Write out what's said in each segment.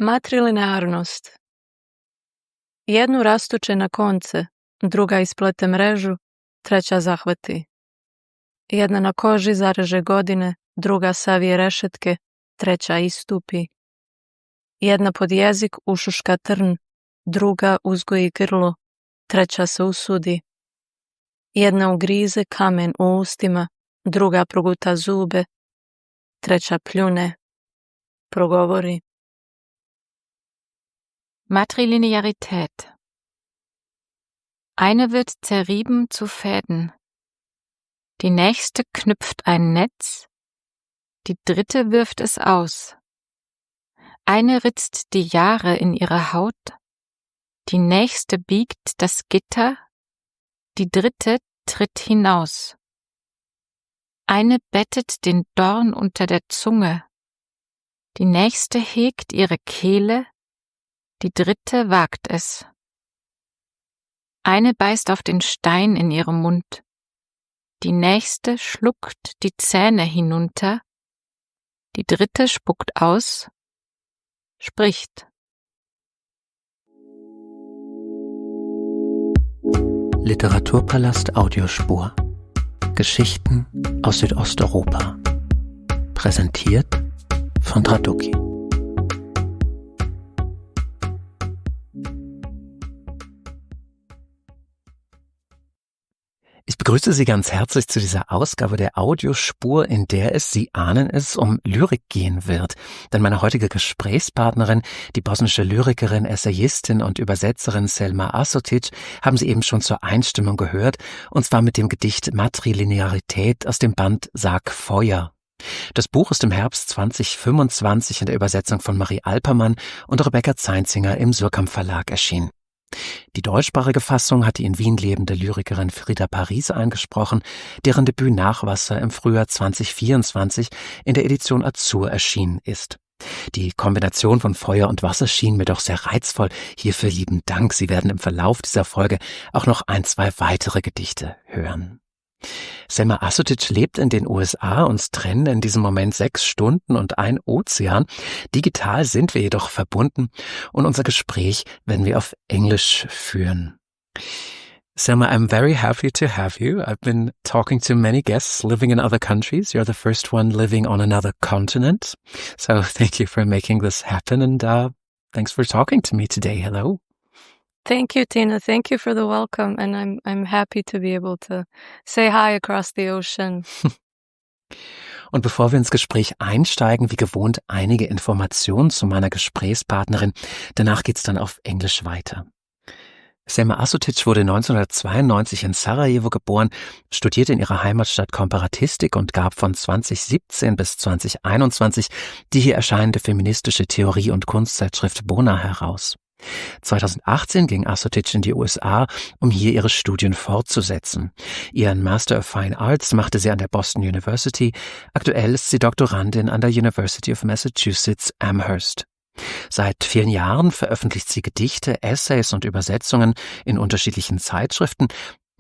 Matrilinearnost. Jednu rastuče na konce, druga isplete mrežu, treća zahvati. Jedna na koži zareže godine, druga savije rešetke, treća istupi. Jedna pod jezik ušuška trn, druga uzgoji grlo, treća se usudi. Jedna ugrize kamen u ustima, druga proguta zube, treća pljune, progovori. Matrilinearität. Eine wird zerrieben zu Fäden. Die nächste knüpft ein Netz, die dritte wirft es aus. Eine ritzt die Jahre in ihre Haut, die nächste biegt das Gitter, die dritte tritt hinaus. Eine bettet den Dorn unter der Zunge, die nächste hegt ihre Kehle, die dritte wagt es. Eine beißt auf den Stein in ihrem Mund, die nächste schluckt die Zähne hinunter, die dritte spuckt aus, spricht. Literaturpalast Audiospur. Geschichten aus Südosteuropa. Präsentiert von Traduki. Ich begrüße Sie ganz herzlich zu dieser Ausgabe der Audiospur, in der es, Sie ahnen es, um Lyrik gehen wird. Denn meine heutige Gesprächspartnerin, die bosnische Lyrikerin, Essayistin und Übersetzerin Selma Asotić, haben Sie eben schon zur Einstimmung gehört, und zwar mit dem Gedicht Matrilinearität aus dem Band Sag Feuer. Das Buch ist im Herbst 2025 in der Übersetzung von Marie Alpermann und Rebekka Zeinzinger im Suhrkamp Verlag erschienen. Die deutschsprachige Fassung hat die in Wien lebende Lyrikerin Frieda Paris eingesprochen, deren Debüt Nachwasser im Frühjahr 2024 in der Edition Azur erschienen ist. Die Kombination von Feuer und Wasser schien mir doch sehr reizvoll. Hierfür lieben Dank. Sie werden im Verlauf dieser Folge auch noch 2 weitere Gedichte hören. Selma Asotić lebt in den USA, uns trennen in diesem Moment 6 Stunden und ein Ozean. Digital sind wir jedoch verbunden und unser Gespräch werden wir auf Englisch führen. Selma, I'm very happy to have you. I've been talking to many guests living in other countries. You're the first one living on another continent. So thank you for making this happen, and thanks for talking to me today. Hello. Thank you, Tina. Thank you for the welcome, and I'm happy to be able to say hi across the ocean. Und bevor wir ins Gespräch einsteigen, wie gewohnt einige Informationen zu meiner Gesprächspartnerin. Danach geht's dann auf Englisch weiter. Selma Asotić wurde 1992 in Sarajevo geboren, studierte in ihrer Heimatstadt Komparatistik und gab von 2017 bis 2021 die hier erscheinende feministische Theorie- und Kunstzeitschrift Bona heraus. 2018 ging Asotić in die USA, um hier ihre Studien fortzusetzen. Ihren Master of Fine Arts machte sie an der Boston University. Aktuell ist sie Doktorandin an der University of Massachusetts Amherst. Seit vielen Jahren veröffentlicht sie Gedichte, Essays und Übersetzungen in unterschiedlichen Zeitschriften.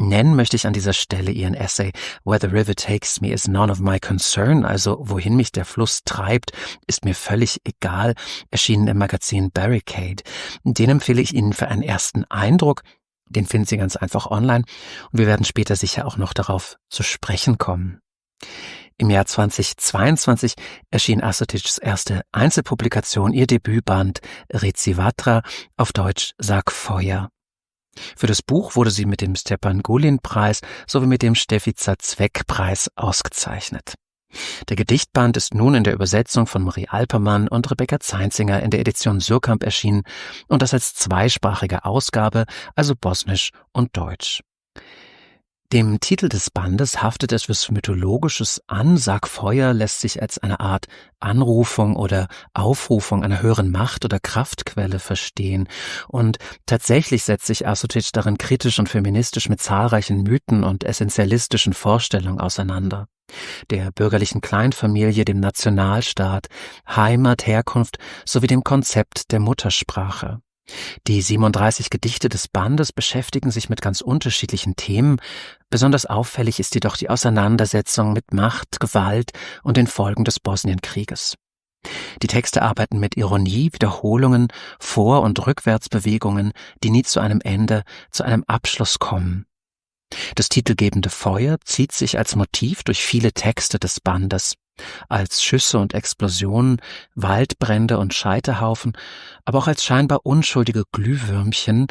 Nennen möchte ich an dieser Stelle ihren Essay Where the River Takes Me is None of My Concern, also wohin mich der Fluss treibt, ist mir völlig egal, erschienen im Magazin Barricade. Den empfehle ich Ihnen für einen ersten Eindruck. Den finden Sie ganz einfach online und wir werden später sicher auch noch darauf zu sprechen kommen. Im Jahr 2022 erschien Asotićs erste Einzelpublikation, ihr Debütband Recivatra, auf Deutsch Sag Feuer. Für das Buch wurde sie mit dem Stepan Gulin-Preis sowie mit dem Steffica-Zweck-Preis ausgezeichnet. Der Gedichtband ist nun in der Übersetzung von Marie Alpermann und Rebekka Zeinzinger in der Edition Suhrkamp erschienen und das als zweisprachige Ausgabe, also Bosnisch und Deutsch. Dem Titel des Bandes haftet etwas Mythologisches an. Sag Feuer lässt sich als eine Art Anrufung oder Aufrufung einer höheren Macht oder Kraftquelle verstehen. Und tatsächlich setzt sich Asotić darin kritisch und feministisch mit zahlreichen Mythen und essentialistischen Vorstellungen auseinander. Der bürgerlichen Kleinfamilie, dem Nationalstaat, Heimat, Herkunft sowie dem Konzept der Muttersprache. Die 37 Gedichte des Bandes beschäftigen sich mit ganz unterschiedlichen Themen. Besonders auffällig ist jedoch die Auseinandersetzung mit Macht, Gewalt und den Folgen des Bosnienkrieges. Die Texte arbeiten mit Ironie, Wiederholungen, Vor- und Rückwärtsbewegungen, die nie zu einem Ende, zu einem Abschluss kommen. Das titelgebende Feuer zieht sich als Motiv durch viele Texte des Bandes, als Schüsse und Explosionen, Waldbrände und Scheiterhaufen, aber auch als scheinbar unschuldige Glühwürmchen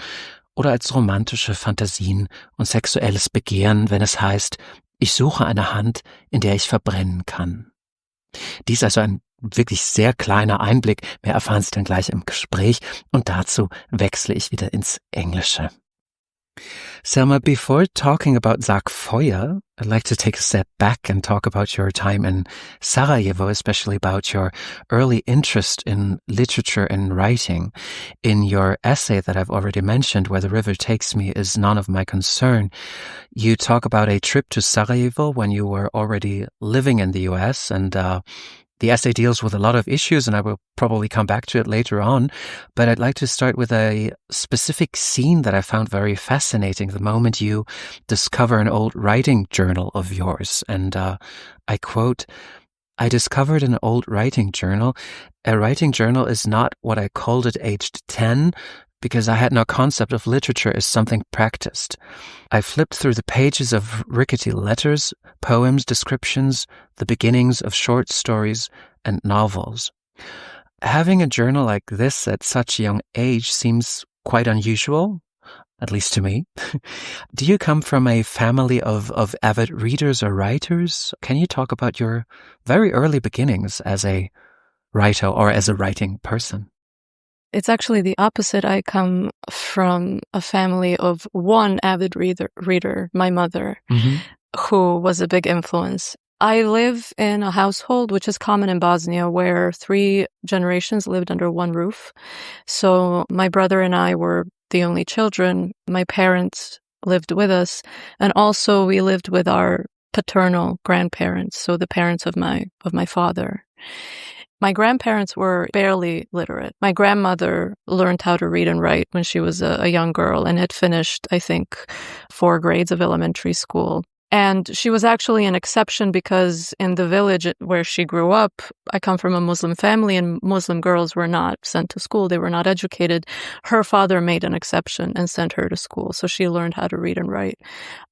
oder als romantische Fantasien und sexuelles Begehren, wenn es heißt, ich suche eine Hand, in der ich verbrennen kann. Dies also ein wirklich sehr kleiner Einblick, mehr erfahren Sie dann gleich im Gespräch, und dazu wechsle ich wieder ins Englische. Selma, before talking about Sag Feuer, I'd like to take a step back and talk about your time in Sarajevo, especially about your early interest in literature and writing. In your essay that I've already mentioned, Where the River Takes Me Is None of My Concern, you talk about a trip to Sarajevo when you were already living in the US, and the essay deals with a lot of issues, and I will probably come back to it later on, but I'd like to start with a specific scene that I found very fascinating, the moment you discover an old writing journal of yours. And I quote, "I discovered an old writing journal. A writing journal is not what I called it aged 10, because I had no concept of literature as something practiced. I flipped through the pages of rickety letters, poems, descriptions, the beginnings of short stories and novels. Having a journal like this at such a young age seems quite unusual, at least to me. Do you come from a family of avid readers or writers? Can you talk about your very early beginnings as a writer or as a writing person?" It's actually the opposite. I come from a family of one avid reader, my mother, who was a big influence. I live in a household which is common in Bosnia, where 3 generations lived under one roof. So my brother and I were the only children. My parents lived with us, and also we lived with our paternal grandparents, so the parents of my father. My grandparents were barely literate. My grandmother learned how to read and write when she was a young girl and had finished, I think, 4 grades of elementary school. And she was actually an exception because in the village where she grew up, I come from a Muslim family, and Muslim girls were not sent to school. They were not educated. Her father made an exception and sent her to school, so she learned how to read and write.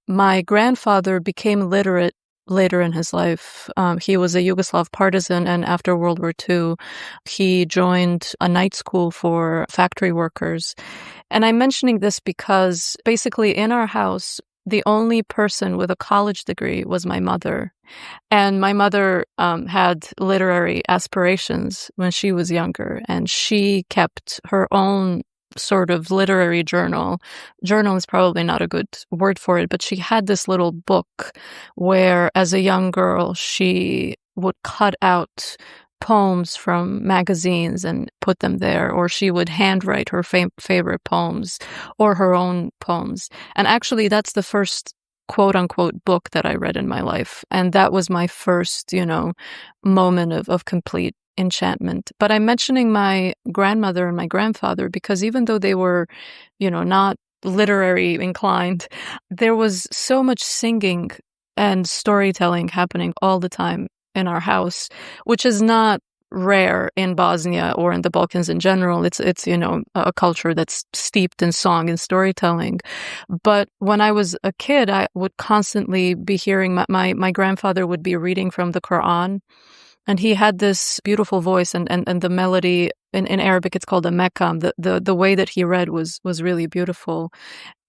My grandfather became literate later in his life. He was a Yugoslav partisan, and after World War II, he joined a night school for factory workers. And I'm mentioning this because basically in our house, the only person with a college degree was my mother. And my mother had literary aspirations when she was younger, and she kept her own sort of literary journal. Journal is probably not a good word for it, but she had this little book where, as a young girl, she would cut out poems from magazines and put them there, or she would handwrite her favorite poems or her own poems. And actually, that's the first quote-unquote book that I read in my life. And that was my first, moment of complete enchantment. But I'm mentioning my grandmother and my grandfather because even though they were, not literary inclined, there was so much singing and storytelling happening all the time in our house, which is not rare in Bosnia or in the Balkans in general. It's a culture that's steeped in song and storytelling. But when I was a kid, I would constantly be hearing my grandfather would be reading from the Quran. And he had this beautiful voice, and the melody in Arabic, it's called a mekam. The way that he read was really beautiful.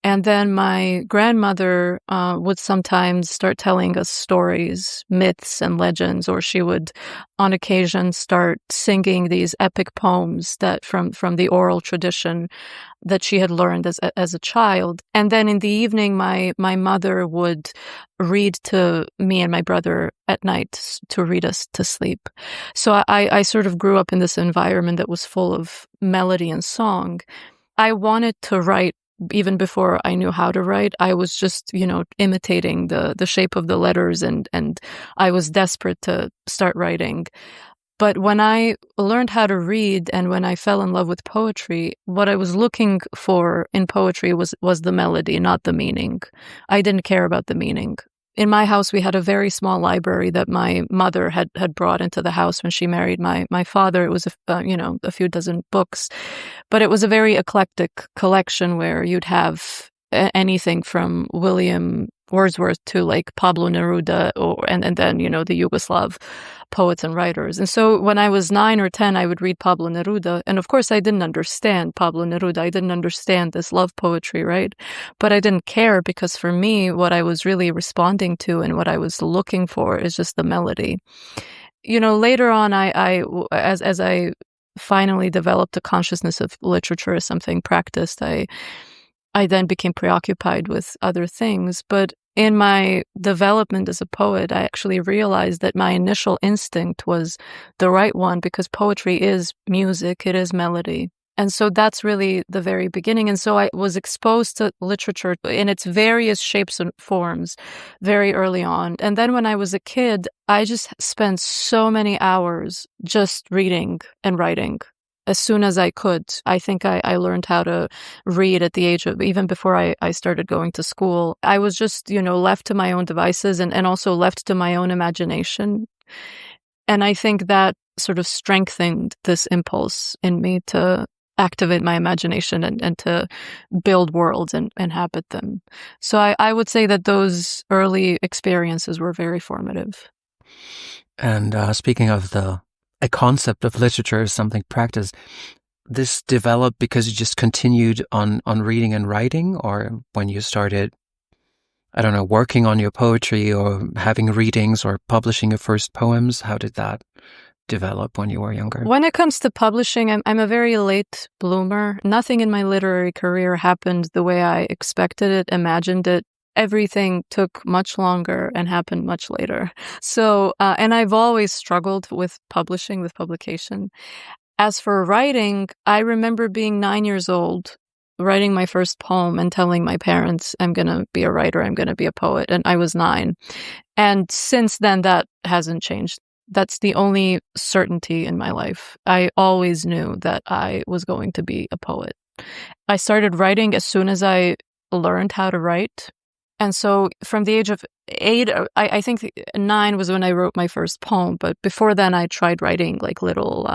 And then my grandmother would sometimes start telling us stories, myths and legends, or she would on occasion start singing these epic poems that from the oral tradition that she had learned as a child. And then in the evening, my mother would read to me and my brother at night to read us to sleep. So I sort of grew up in this environment that was full of melody and song. I wanted to write even before I knew how to write. I was just, imitating the shape of the letters, and I was desperate to start writing. But when I learned how to read and when I fell in love with poetry, what I was looking for in poetry was the melody, not the meaning. I didn't care about the meaning. in my house, we had a very small library that my mother had brought into the house when she married my father. It was a few dozen books, but it was a very eclectic collection where you'd have anything from William Wordsworth to like Pablo Neruda, and then the Yugoslav poets and writers. And so when I was 9 or 10, I would read Pablo Neruda, and of course I didn't understand Pablo Neruda. I didn't understand this love poetry, right? But I didn't care, because for me, what I was really responding to and what I was looking for is just the melody. Later on, as I finally developed a consciousness of literature as something practiced, I then became preoccupied with other things. But in my development as a poet, I actually realized that my initial instinct was the right one, because poetry is music, it is melody. And so that's really the very beginning. And so I was exposed to literature in its various shapes and forms very early on. And then when I was a kid, I just spent so many hours just reading and writing. As soon as I could. I think I learned how to read at the age of, even before I started going to school. I was just, left to my own devices and also left to my own imagination. And I think that sort of strengthened this impulse in me to activate my imagination and to build worlds and inhabit them. So I would say that those early experiences were very formative. And speaking of a concept of literature as something practiced, this developed because you just continued on reading and writing, or when you started, I don't know, working on your poetry or having readings or publishing your first poems? How did that develop when you were younger? When it comes to publishing, I'm a very late bloomer. Nothing in my literary career happened the way I expected it, imagined it. Everything took much longer and happened much later. So, and I've always struggled with publishing, with publication. As for writing, I remember being 9 years old, writing my first poem and telling my parents, I'm going to be a writer, I'm going to be a poet. And I was 9. And since then, that hasn't changed. That's the only certainty in my life. I always knew that I was going to be a poet. I started writing as soon as I learned how to write. And so from the age of 8, I think 9 was when I wrote my first poem. But before then, I tried writing like little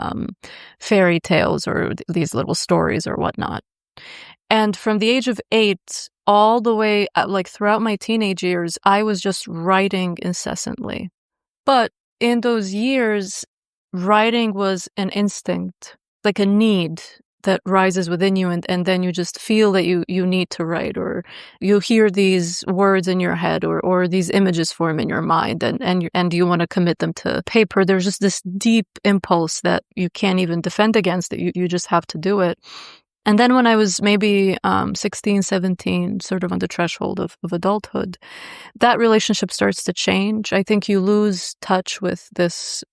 fairy tales or these little stories or whatnot. And from the age of 8 all the way, like throughout my teenage years, I was just writing incessantly. But in those years, writing was an instinct, like a need that rises within you, and then you just feel that you need to write, or you hear these words in your head, or these images form in your mind, and you want to commit them to paper. There's just this deep impulse that you can't even defend against it. You just have to do it. And then when I was maybe 16, 17, sort of on the threshold of adulthood, that relationship starts to change. I think you lose touch with this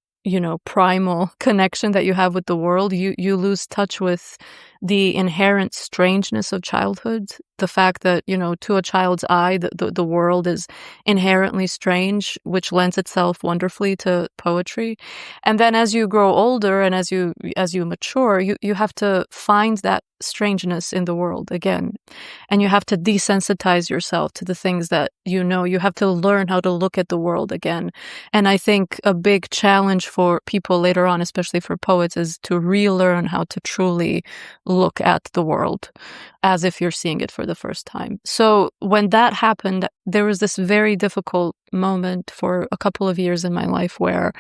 primal connection that you have with the world. You lose touch with the inherent strangeness of childhood. The fact that, to a child's eye, the world is inherently strange, which lends itself wonderfully to poetry. And then as you grow older and as you mature, you have to find that strangeness in the world again. And you have to desensitize yourself to the things that you have to learn how to look at the world again. And I think a big challenge for people later on, especially for poets, is to relearn how to truly look at the world as if you're seeing it for the first time. So when that happened, there was this very difficult moment for a couple of years in my life where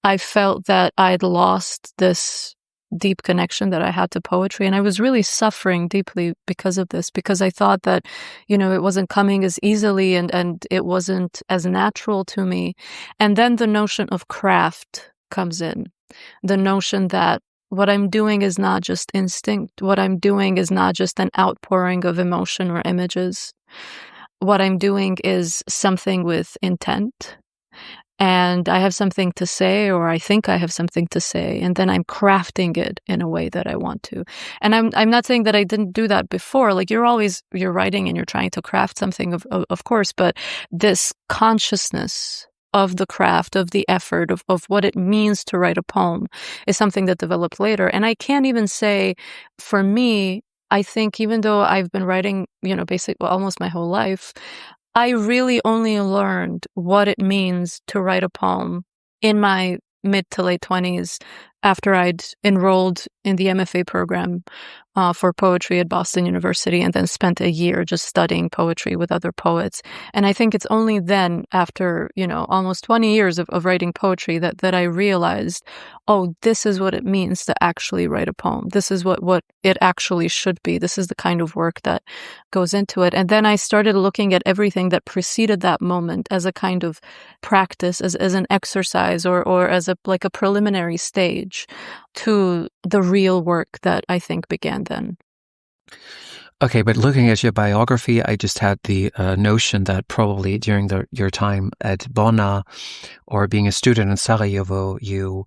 I felt that I'd lost this deep connection that I had to poetry. And I was really suffering deeply because of this, because I thought that, it wasn't coming as easily and it wasn't as natural to me. And then the notion of craft comes in. The notion that what I'm doing is not just instinct. What I'm doing is not just an outpouring of emotion or images. What I'm doing is something with intent. And I have something to say, or I think I have something to say, and then I'm crafting it in a way that I want to. And I'm not saying that I didn't do that before. Like you're writing and you're trying to craft something, of course, but this consciousness of the craft, of the effort, of what it means to write a poem is something that developed later. And I can't even say, for me, I think even though I've been writing, basically almost my whole life, I really only learned what it means to write a poem in my mid to late 20s after I'd enrolled in the MFA program for poetry at Boston University and then spent a year just studying poetry with other poets. And I think it's only then, after, almost 20 years of writing poetry, that I realized, oh, this is what it means to actually write a poem. This is what it actually should be. This is the kind of work that goes into it. And then I started looking at everything that preceded that moment as a kind of practice, as an exercise or as a preliminary stage to the real work that I think began then. Okay, but looking at your biography, I just had the notion that probably during your time at Bonn or being a student in Sarajevo, you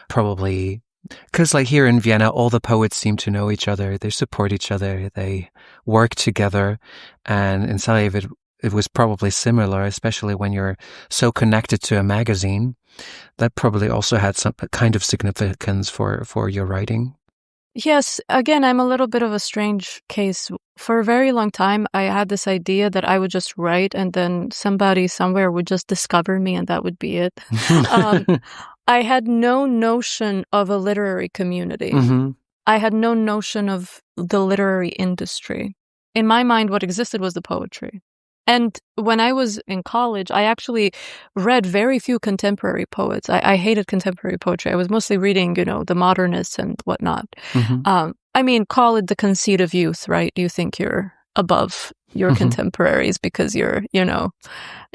probably, because like here in Vienna, all the poets seem to know each other, they support each other, they work together, and in Sarajevo it was probably similar, especially when you're so connected to a magazine. That probably also had some kind of significance for your writing. Yes, again, I'm a little bit of a strange case. For a very long time, I had this idea that I would just write and then somebody somewhere would just discover me and that would be it. I had no notion of a literary community. Mm-hmm. I had no notion of the literary industry. In my mind, what existed was the poetry. And when I was in college, I actually read very few contemporary poets. I hated contemporary poetry. I was mostly reading, the modernists and whatnot. Mm-hmm. Call it the conceit of youth, right? You think you're above your mm-hmm. contemporaries because you're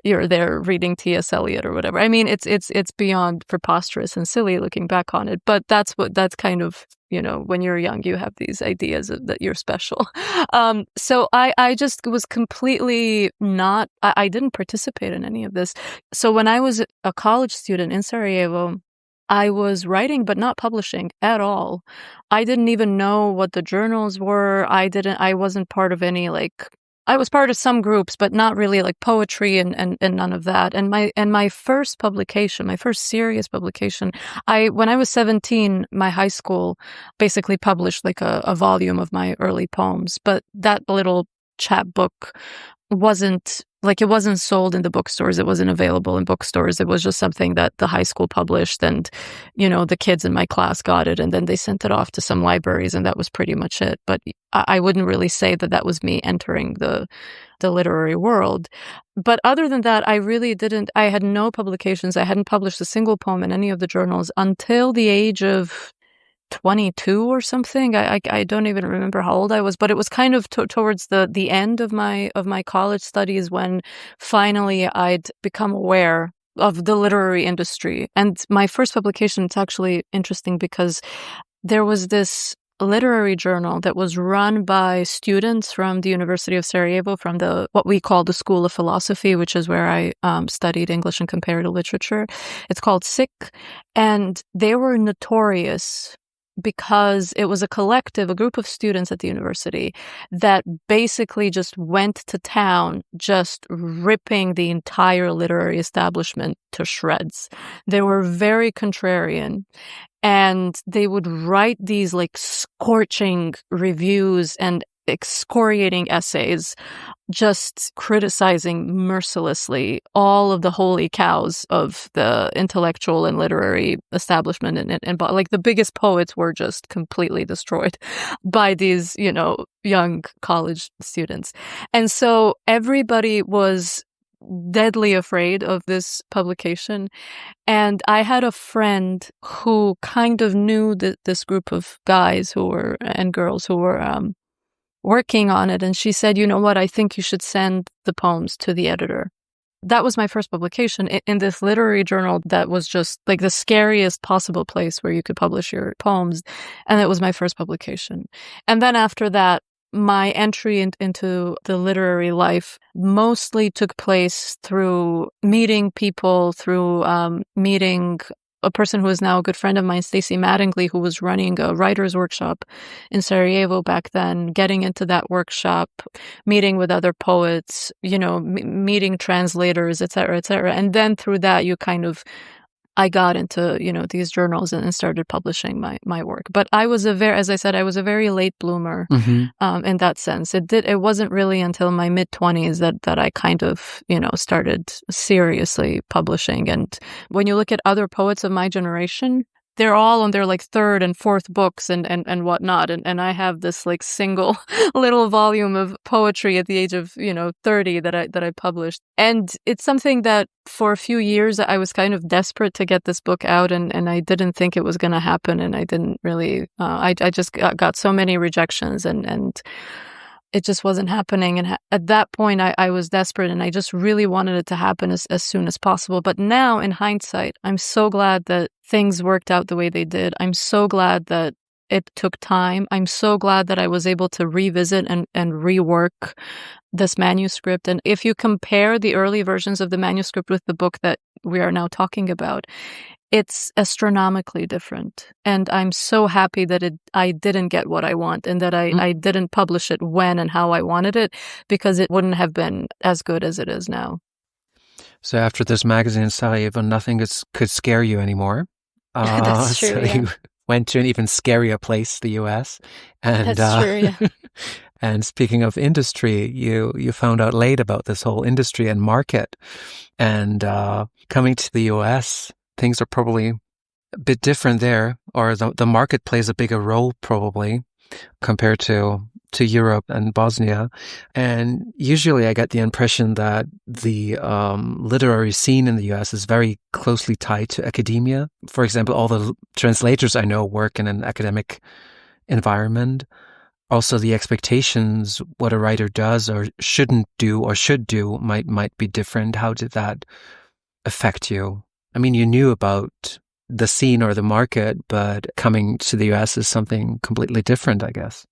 there reading T.S. Eliot or whatever. It's beyond preposterous and silly looking back on it. But that's kind of, when you're young, you have these ideas that you're special. So I just was completely I didn't participate in any of this. So when I was a college student in Sarajevo, I was writing but not publishing at all. I didn't even know what the journals were. I wasn't part of any I was part of some groups, but not really like poetry and none of that. And my first publication, my first serious publication, when I was 17, my high school basically published a volume of my early poems. But that little chapbook wasn't sold in the bookstores. It wasn't available in bookstores. It was just something that the high school published, and the kids in my class got it, and then they sent it off to some libraries, and that was pretty much it. But I wouldn't really say that was me entering the literary world. But other than that, I really didn't. I had no publications. I hadn't published a single poem in any of the journals until the age of 22 or something. I don't even remember how old I was, but it was kind of towards the end of my college studies when finally I'd become aware of the literary industry. And my first publication, it's actually interesting because there was this literary journal that was run by students from the University of Sarajevo, from what we call the School of Philosophy, which is where I studied English and comparative literature. It's called SIC, and they were notorious because it was a group of students at the university that basically just went to town, just ripping the entire literary establishment to shreds. They were very contrarian, and they would write these scorching reviews and excoriating essays, just criticizing mercilessly all of the holy cows of the intellectual and literary establishment. And the biggest poets were just completely destroyed by these, young college students. And so everybody was deadly afraid of this publication. And I had a friend who kind of knew this group of guys and girls who were working on it. And she said, you know what, I think you should send the poems to the editor. That was my first publication in this literary journal that was just the scariest possible place where you could publish your poems. And it was my first publication. And then after that, my entry into the literary life mostly took place through meeting people, through meeting a person who is now a good friend of mine, Stacey Mattingly, who was running a writer's workshop in Sarajevo back then, getting into that workshop, meeting with other poets, meeting translators, et cetera, et cetera. And then through that, you kind of I got into, these journals and started publishing my work. But I was as I said, I was a very late bloomer in that sense. It wasn't really until my mid-20s that I kind of, started seriously publishing. And when you look at other poets of my generation, they're all on their like third and fourth books and whatnot. And I have this like single little volume of poetry at the age of, 30 that I published. And it's something that for a few years I was kind of desperate to get this book out, and I didn't think it was going to happen. And I didn't really, I just got so many rejections and it just wasn't happening. And at that point, I was desperate and I just really wanted it to happen as soon as possible. But now, in hindsight, I'm so glad that things worked out the way they did. I'm so glad that it took time. I'm so glad that I was able to revisit and rework this manuscript. And if you compare the early versions of the manuscript with the book that we are now talking about, it's astronomically different. And I'm so happy that I didn't get what I want and that I didn't publish it when and how I wanted it, because it wouldn't have been as good as it is now. So after this magazine in Sarajevo, nothing could scare you anymore. That's true, so you went to an even scarier place, the US. And, that's true, yeah. And speaking of industry, you found out late about this whole industry and market. And coming to the US, things are probably a bit different there, or the market plays a bigger role probably compared to Europe and Bosnia. And usually I get the impression that the literary scene in the US is very closely tied to academia. For example, all the translators I know work in an academic environment. Also, the expectations, what a writer does or shouldn't do or should do might be different. How did that affect you? I mean, you knew about the scene or the market, but coming to the US is something completely different, I guess.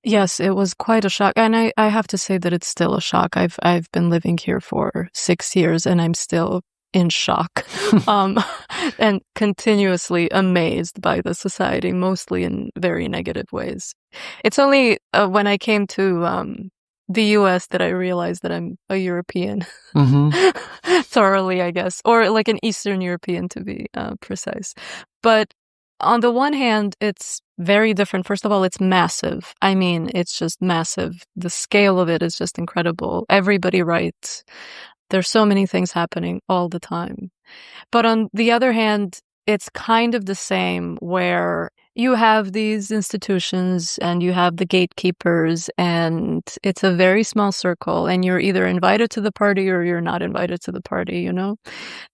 Yes, it was quite a shock. And I have to say that it's still a shock. I've been living here for 6 years and I'm still in shock and continuously amazed by the society, mostly in very negative ways. It's only when I came to the US that I realized that I'm a European thoroughly, I guess, or like an Eastern European to be precise. But on the one hand, it's very different. First of all, it's massive. I mean, it's just massive. The scale of it is just incredible. Everybody writes. There's so many things happening all the time. But on the other hand, it's kind of the same where you have these institutions and you have the gatekeepers and it's a very small circle and you're either invited to the party or you're not invited to the party,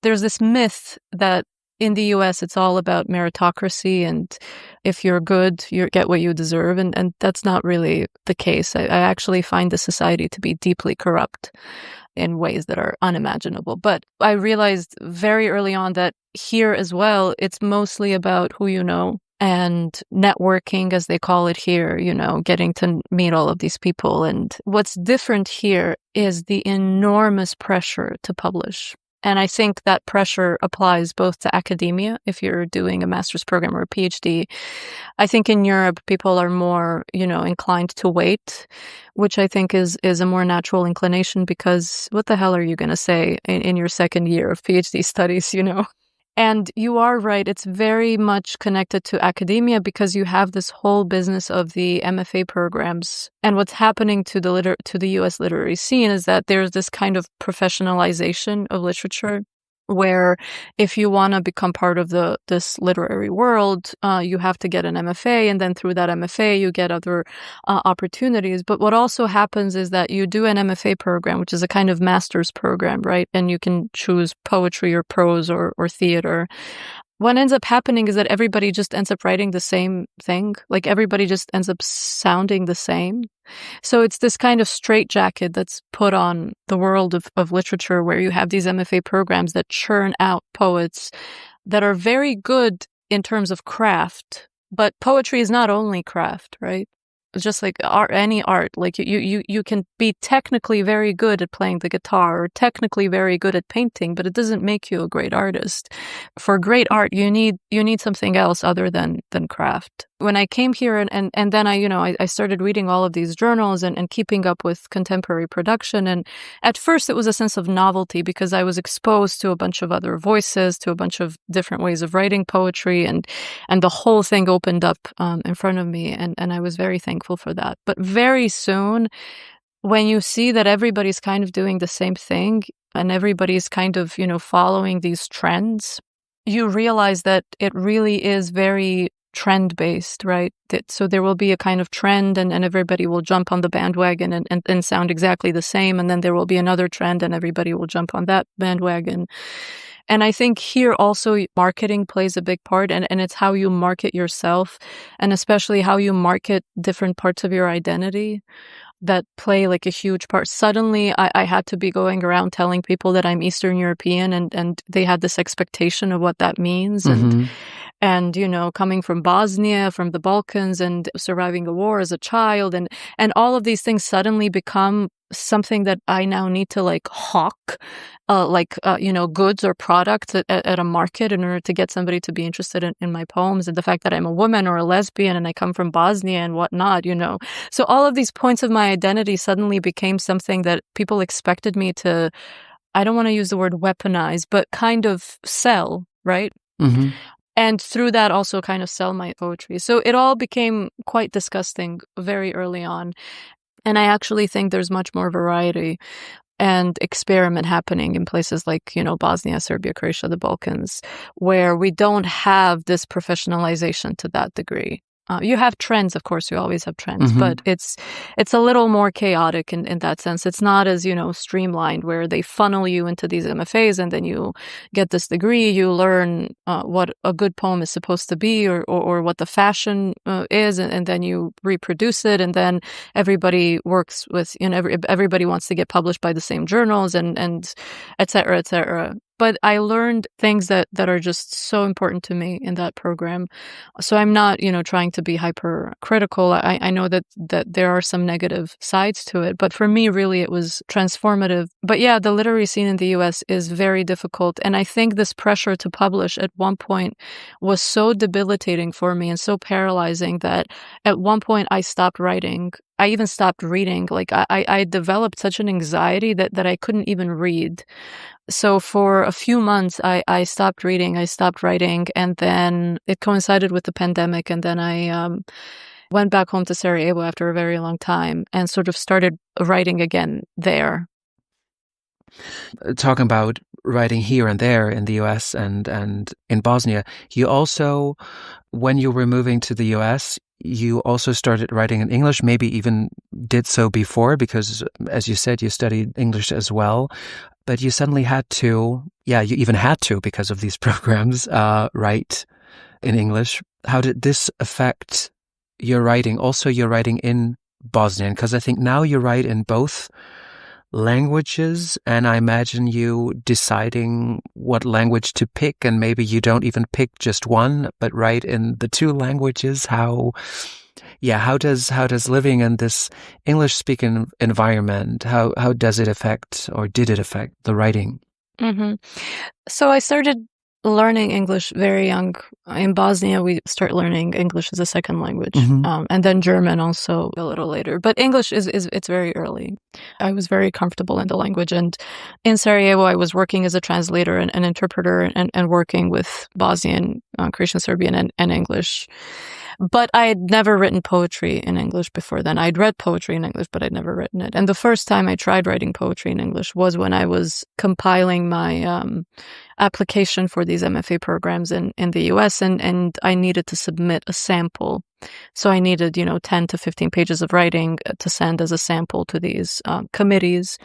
There's this myth that in the US it's all about meritocracy and if you're good, you get what you deserve. And that's not really the case. I actually find the society to be deeply corrupt in ways that are unimaginable. But I realized very early on that here as well, it's mostly about who you know and networking, as they call it here, getting to meet all of these people. And what's different here is the enormous pressure to publish. And I think that pressure applies both to academia, if you're doing a master's program or a PhD. I think in Europe, people are more, inclined to wait, which I think is a more natural inclination because what the hell are you going to say in your second year of PhD studies, And you are right. It's very much connected to academia because you have this whole business of the MFA programs. And what's happening to the U.S. literary scene is that there's this kind of professionalization of literature, where if you want to become part of this literary world, you have to get an MFA, and then through that MFA you get other opportunities. But what also happens is that you do an MFA program, which is a kind of master's program, right? And you can choose poetry or prose or theater. What ends up happening is that everybody just ends up writing the same thing. Like everybody just ends up sounding the same. So it's this kind of straitjacket that's put on the world of literature where you have these MFA programs that churn out poets that are very good in terms of craft. But poetry is not only craft, right? just like any art, like you can be technically very good at playing the guitar or technically very good at painting, but it doesn't make you a great artist. For great art, you need something else other than craft. When I came here and then I started reading all of these journals and keeping up with contemporary production. And at first it was a sense of novelty because I was exposed to a bunch of other voices, to a bunch of different ways of writing poetry, and the whole thing opened up in front of me, and I was very thankful for that. But very soon, when you see that everybody's kind of doing the same thing and everybody's kind of, following these trends, you realize that it really is very trend-based, right? So there will be a kind of trend and everybody will jump on the bandwagon and sound exactly the same. And then there will be another trend and everybody will jump on that bandwagon. And I think here also marketing plays a big part, and it's how you market yourself, and especially how you market different parts of your identity that play like a huge part. Suddenly I had to be going around telling people that I'm Eastern European, and they had this expectation of what that means. And coming from Bosnia, from the Balkans, and surviving a war as a child, and all of these things suddenly become something that I now need to like hawk, goods or products at a market in order to get somebody to be interested in my poems. And the fact that I'm a woman or a lesbian and I come from Bosnia and whatnot, So all of these points of my identity suddenly became something that people expected me to, I don't want to use the word weaponize, but kind of sell, right? Mm-hmm. And through that also kind of sell my poetry. So it all became quite disgusting very early on. And I actually think there's much more variety and experiment happening in places like, Bosnia, Serbia, Croatia, the Balkans, where we don't have this professionalization to that degree. You have trends, of course, you always have trends, mm-hmm. but it's a little more chaotic in that sense. It's not as, streamlined, where they funnel you into these MFAs and then you get this degree, you learn what a good poem is supposed to be or what the fashion is, and then you reproduce it, and then everybody works with, everybody wants to get published by the same journals and et cetera, et cetera. But I learned things that are just so important to me in that program. So I'm not, trying to be hypercritical. I know that there are some negative sides to it, but for me, really, it was transformative. But yeah, the literary scene in the US is very difficult. And I think this pressure to publish at one point was so debilitating for me and so paralyzing that at one point I stopped writing. I even stopped reading. Like I developed such an anxiety that I couldn't even read. So for a few months, I stopped reading, I stopped writing, and then it coincided with the pandemic. And then I went back home to Sarajevo after a very long time and sort of started writing again there. Talking about writing here and there in the US and in Bosnia, you also, when you were moving to the US, you also started writing in English, maybe even did so before, because as you said, you studied English as well. But you suddenly had to, you even had to, because of these programs, write in English. How did this affect your writing? Also, your writing in Bosnian, because I think now you write in both languages, and I imagine you deciding what language to pick, and maybe you don't even pick just one, but write in the two languages. How does living in this English-speaking environment, how does it affect, or did it affect, the writing? Mm-hmm. So I started learning English very young. In Bosnia, we start learning English as a second language, mm-hmm. And then German also a little later. But English it's very early. I was very comfortable in the language, and in Sarajevo, I was working as a translator and an interpreter, and working with Bosnian, Croatian, Serbian, and English. But I had never written poetry in English before then. I'd read poetry in English, but I'd never written it. And the first time I tried writing poetry in English was when I was compiling my application for these MFA programs in the US, and I needed to submit a sample. So I needed, 10 to 15 pages of writing to send as a sample to these committees.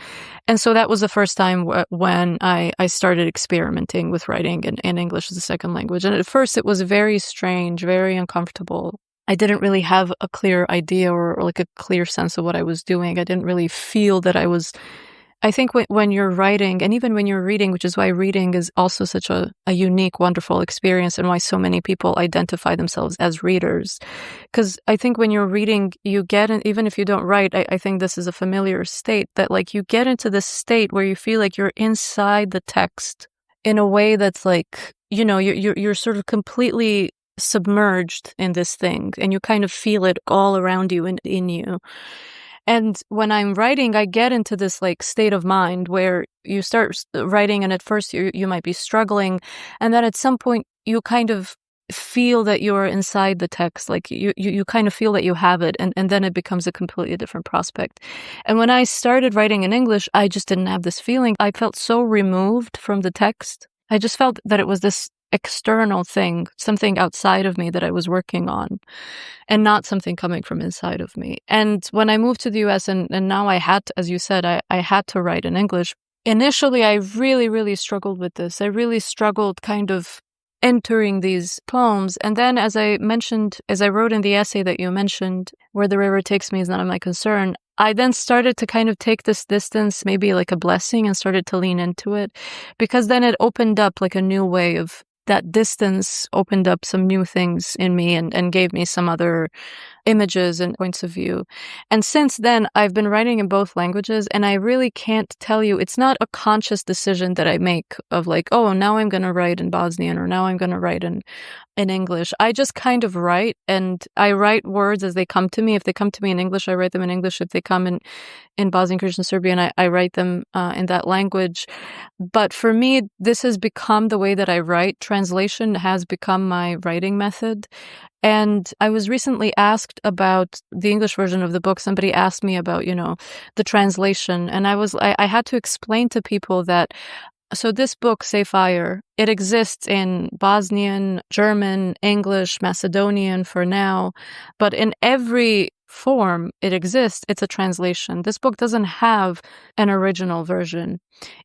And so that was the first time when I started experimenting with writing in English as a second language. And at first it was very strange, very uncomfortable. I didn't really have a clear idea or like a clear sense of what I was doing. I didn't really feel that I was I think when you're writing, and even when you're reading, which is why reading is also such a unique, wonderful experience, and why so many people identify themselves as readers. Because I think when you're reading, you get in, even if you don't write, I think this is a familiar state, that like you get into this state where you feel like you're inside the text in a way that's like, you know, you're sort of completely submerged in this thing, and you kind of feel it all around you and in you. And when I'm writing, I get into this like state of mind where you start writing, and at first you might be struggling, and then at some point you kind of feel that you're inside the text, like you kind of feel that you have it, and then it becomes a completely different prospect. And when I started writing in English, I just didn't have this feeling. I felt so removed from the text. I just felt that it was this external thing, something outside of me that I was working on, and not something coming from inside of me. And when I moved to the US, and now I had to, as you said, I had to write in English. Initially, I really, really struggled with this. I really struggled kind of entering these poems. And then, as I wrote in the essay that you mentioned, where the river takes me is none of my concern, I then started to kind of take this distance, maybe like a blessing, and started to lean into it, because then it opened up like a new way of, that distance opened up some new things in me and gave me some other images and points of view. And since then, I've been writing in both languages, and I really can't tell you, it's not a conscious decision that I make of like, oh, now I'm going to write in Bosnian, or now I'm going to write in English. I just kind of write, and I write words as they come to me. If they come to me in English, I write them in English. If they come in Bosnian, Croatian, Serbian, I write them in that language. But for me, this has become the way that I write. Translation has become my writing method. And I was recently asked about the English version of the book. Somebody asked me about, the translation. And I had to explain to people that, so this book, Sag Feuer, it exists in Bosnian, German, English, Macedonian for now. But in every form it exists, it's a translation. This book doesn't have an original version.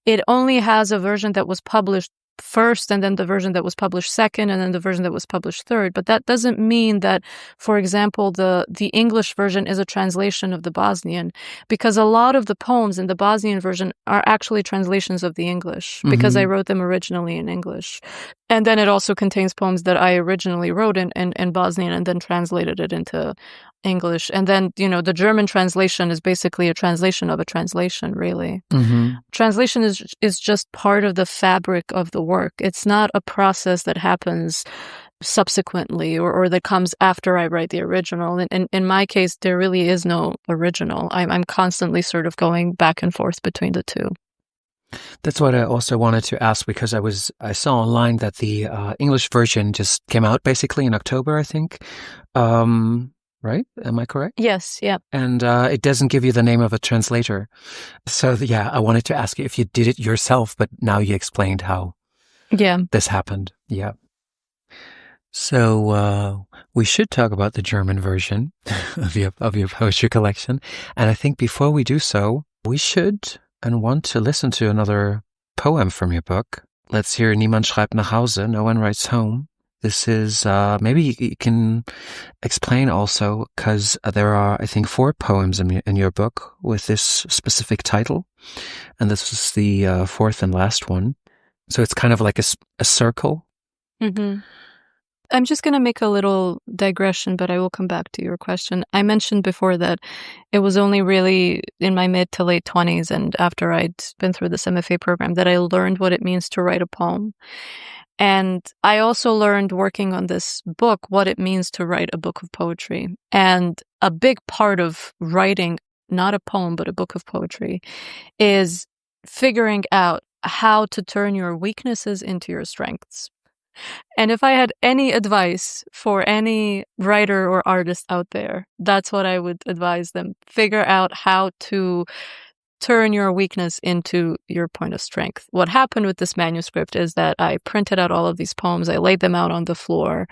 It only has a version that was published first, and then the version that was published second, and then the version that was published third. But that doesn't mean that, for example, the English version is a translation of the Bosnian, because a lot of the poems in the Bosnian version are actually translations of the English, because I wrote them originally in English. And then it also contains poems that I originally wrote in Bosnian and then translated it into English. And then, the German translation is basically a translation of a translation, really. Translation is just part of the fabric of the work. It's not a process that happens subsequently or that comes after I write the original. And in my case, there really is no original. I'm constantly sort of going back and forth between the two. That's what I also wanted to ask, because I saw online that the English version just came out basically in October, I think. Right? Am I correct? Yes, yeah. And it doesn't give you the name of a translator. So I wanted to ask you if you did it yourself, but now you explained how this happened. Yeah. So we should talk about the German version of your poetry collection. And I think before we do so, we should and want to listen to another poem from your book. Let's hear Niemand schreibt nach Hause, No One Writes Home. This is, maybe you can explain also, because there are, I think, 4 poems in your book with this specific title. And this is the 4th and last one. So it's kind of like a circle. Mm-hmm. I'm just going to make a little digression, but I will come back to your question. I mentioned before that it was only really in my mid to late 20s and after I'd been through this MFA program that I learned what it means to write a poem. And I also learned working on this book what it means to write a book of poetry. And a big part of writing, not a poem, but a book of poetry, is figuring out how to turn your weaknesses into your strengths. And if I had any advice for any writer or artist out there, that's what I would advise them. Figure out how to turn your weakness into your point of strength. What happened with this manuscript is that I printed out all of these poems. I laid them out on the floor.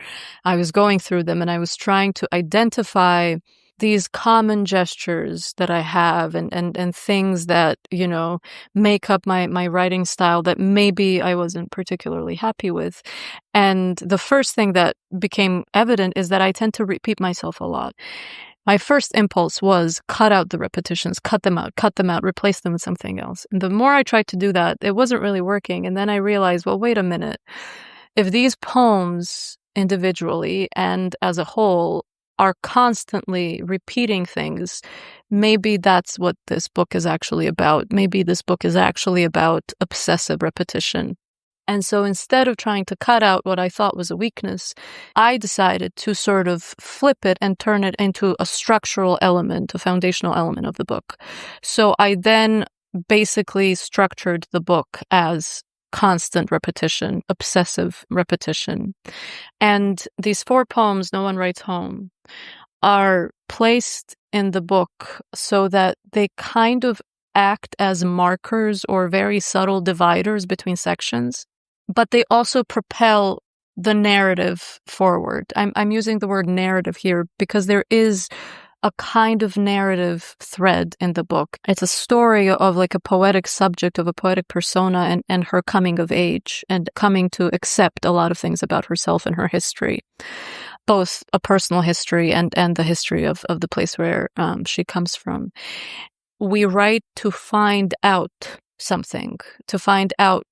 I was going through them and I was trying to identify these common gestures that I have and things that, make up my writing style that maybe I wasn't particularly happy with. And the first thing that became evident is that I tend to repeat myself a lot. my first impulse was cut out the repetitions, cut them out, replace them with something else. And the more I tried to do that, it wasn't really working. And then I realized, well, wait a minute. If these poems individually and as a whole are constantly repeating things, maybe that's what this book is actually about. Maybe this book is actually about obsessive repetition. And so instead of trying to cut out what I thought was a weakness, I decided to sort of flip it and turn it into a structural element, a foundational element of the book. So I then basically structured the book as constant repetition, obsessive repetition. And these 4 poems, No One Writes Home, are placed in the book so that they kind of act as markers or very subtle dividers between sections, but they also propel the narrative forward. I'm using the word narrative here because there is a kind of narrative thread in the book. It's a story of like a poetic subject, of a poetic persona and her coming of age and coming to accept a lot of things about herself and her history, both a personal history and the history of the place where she comes from. We write to find out something, to find out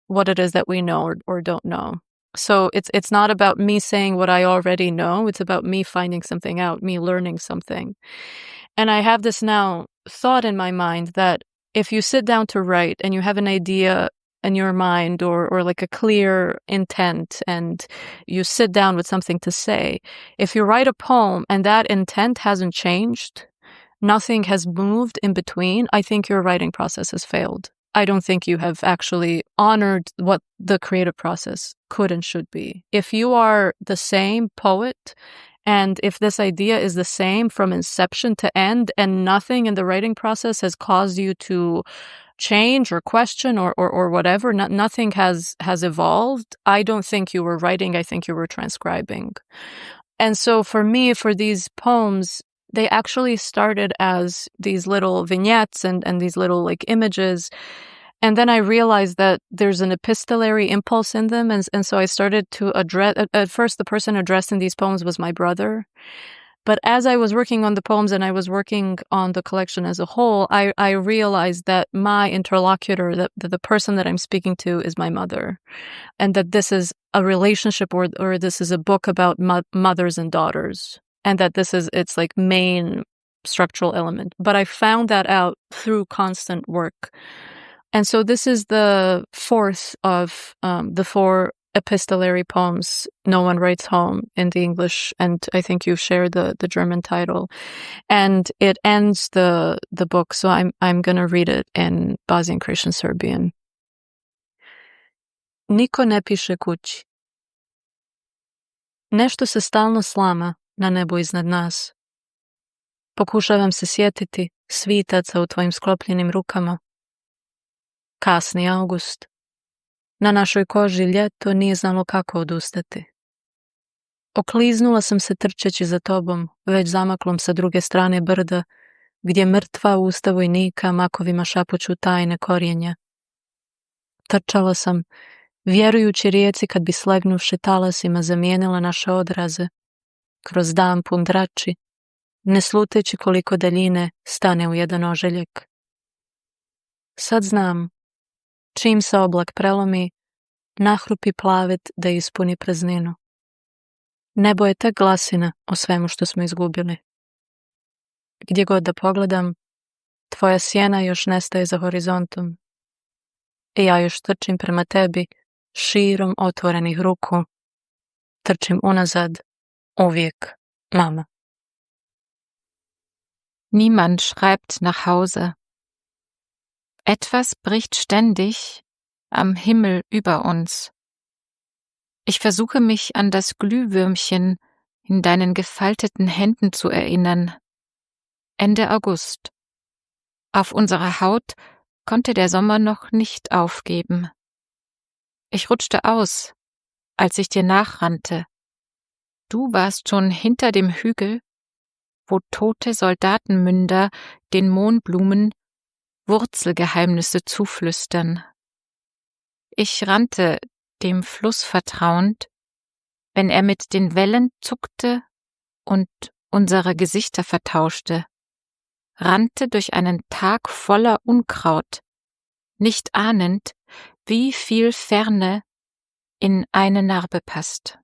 what it is that we know or don't know. So it's not about me saying what I already know. It's about me finding something out, me learning something. And I have this now thought in my mind that if you sit down to write and you have an idea in your mind or like a clear intent and you sit down with something to say, if you write a poem and that intent hasn't changed, nothing has moved in between, I think your writing process has failed. I don't think you have actually honored what the creative process could and should be. If you are the same poet, and if this idea is the same from inception to end, and nothing in the writing process has caused you to change or question or whatever, nothing has evolved, I don't think you were writing, I think you were transcribing. And so for me, for these poems, they actually started as these little vignettes and these little like images. And then I realized that there's an epistolary impulse in them. And so I started to address, at first the person addressed in these poems was my brother. But as I was working on the poems and I was working on the collection as a whole, I realized that my interlocutor, that the person that I'm speaking to is my mother. And that this is a relationship or this is a book about mothers and daughters. And that it's like main structural element. But I found that out through constant work. And so this is the 4th of the 4 epistolary poems, No One Writes Home, in the English, and I think you've shared the German title. And it ends the book, so I'm going to read it in Bosnian Croatian Serbian. Niko ne piše kući. Nešto se stalno slama na nebu iznad nas. Pokušavam se sjetiti svitaca u tvojim sklopljenim rukama. Kasni avgust. Na našoj koži ljeto nije znalo kako odustati. Okliznula sam se trčeći za tobom, već zamaklom sa druge strane brda, gdje mrtva usta vojnika makovima šapuću tajne korijenja. Trčala sam, vjerujući rijeci kad bi slegnuvši talasima zamijenila naše odraze, kroz dan pun drači, ne sluteći koliko daljine stane u jedan oželjek. Sad znam, čim se oblak prelomi, nahrupi plavet da ispuni prazninu. Nebo je tek glasina o svemu što smo izgubili. Gdje god da pogledam, tvoja sjena još nestaje za horizontom. I ja još trčim prema tebi, širom otvorenih ruku. Trčim unazad, uvijek, mama. Niemand schreibt nach Hause. Etwas bricht ständig am Himmel über uns. Ich versuche mich an das Glühwürmchen in deinen gefalteten Händen zu erinnern. Ende August. Auf unserer Haut konnte der Sommer noch nicht aufgeben. Ich rutschte aus, als ich dir nachrannte. Du warst schon hinter dem Hügel, wo tote Soldatenmünder den Mohnblumen Wurzelgeheimnisse zuflüstern. Ich rannte dem Fluss vertrauend, wenn er mit den Wellen zuckte und unsere Gesichter vertauschte, rannte durch einen Tag voller Unkraut, nicht ahnend, wie viel Ferne in eine Narbe passt.